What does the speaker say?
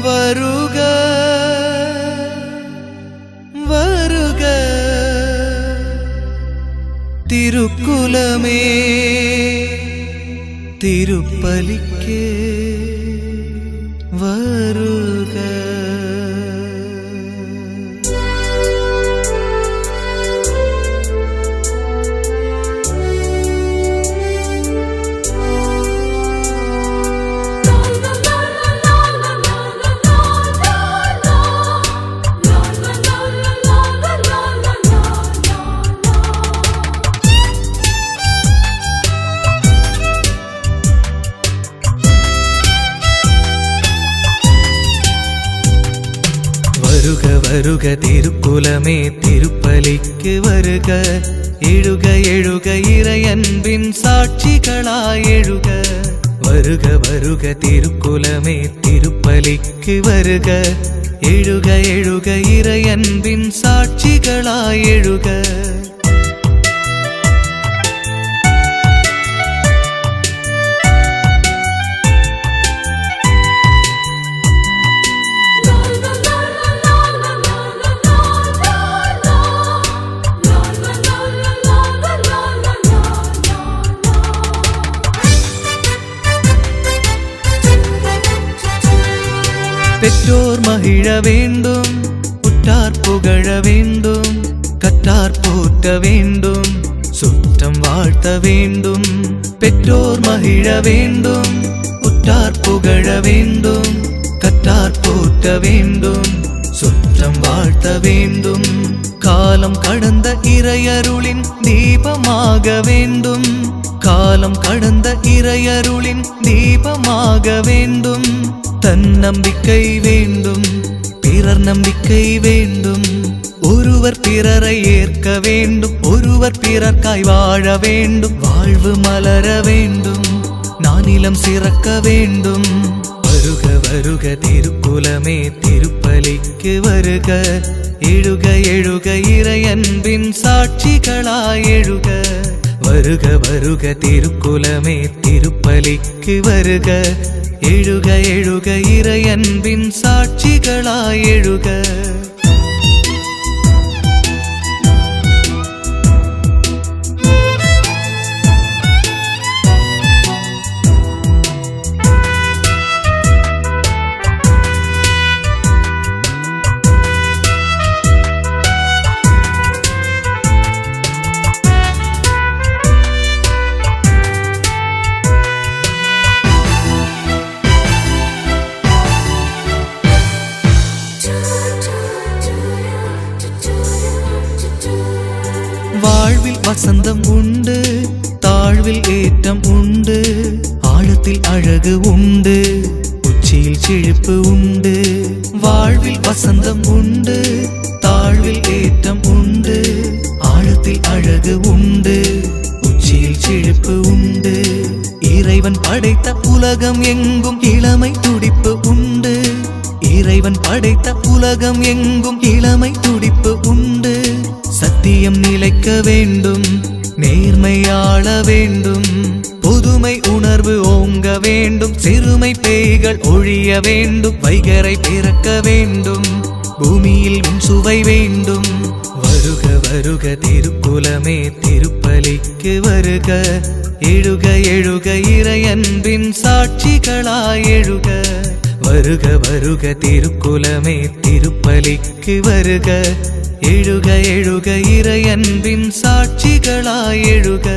வருக வருக திருக்குலமே திருப்பலிக்கே வருக. வருக வருக திருக்குலமே திருப்பலிக்கு வருக. எழுக எழுக இறையன்பின் சாட்சிகளாய் எழுக. வருக வருக திருக்குலமே திருப்பலிக்கு வருக. எழுக எழுக இறையன்பின் சாட்சிகளாய் எழுக. பெற்றோர் மகிழ வேண்டும், உற்றார் புகழ வேண்டும், கற்றார் போற்ற வேண்டும், சுற்றம் வாழ்த்த வேண்டும். பெற்றோர் மகிழ வேண்டும், உற்றார் புகழ வேண்டும், கற்றார் போற்ற வேண்டும், சுற்றம் வாழ்த்த வேண்டும். காலம் கடந்த இறையருளின் தீபமாக வேண்டும். காலம் கடந்த இறையருளின் தீபமாக வேண்டும். தன் நம்பிக்கை வேண்டும், பிறர் நம்பிக்கை வேண்டும். ஒருவர் பிறரை ஏற்க வேண்டும், ஒருவர் பிறர்க்காய் வாழ வேண்டும். வாழ்வு மலர வேண்டும், நானிலம் சிறக்க வேண்டும். வருக வருக திருக்குலமே திருப்பலிக்கு வருக. எழுக எழுக இறையன்பின் சாட்சிகளாய் எழுக. வருக வருக திருக்குலமே திருப்பலிக்கு வருக. எழுக எழுக இறையன்பின் சாட்சிகளாய் எழுக. வாழ்வில் வசந்தம் உண்டு, தாழ்வில் ஏற்றம் உண்டு. ஆழத்தில் அழகு உண்டு, உச்சியில் செழிப்பு உண்டு. வாழ்வில் வசந்தம் உண்டு, தாழ்வில் ஏற்றம் உண்டு. ஆழத்தில் அழகு உண்டு, உச்சியில் செழிப்பு உண்டு. இறைவன் படைத்த உலகம் எங்கும் இளமை துடிப்பு உண்டு. இறைவன் படைத்த உலகம் எங்கும் இளமை துடிப்பு உண்டு. சத்தியம் நிலைக்க வேண்டும், நேர்மையாள வேண்டும். பொதுமை உணர்வு ஓங்க வேண்டும், சிறுமை பேய்கள் ஒழிய வேண்டும். வைகரை பிறக்க வேண்டும், பூமியில் சுவை வேண்டும். வருக வருக திருக்குலமே திருப்பலிக்கு வருக. எழுக எழுக இறையன்பின் சாட்சிகளாய் எழுக. வருக வருக திருக்குலமே திருப்பலிக்கு வருக. எழுக எழுக இறையன்பின் சாட்சிகளாய் எழுக.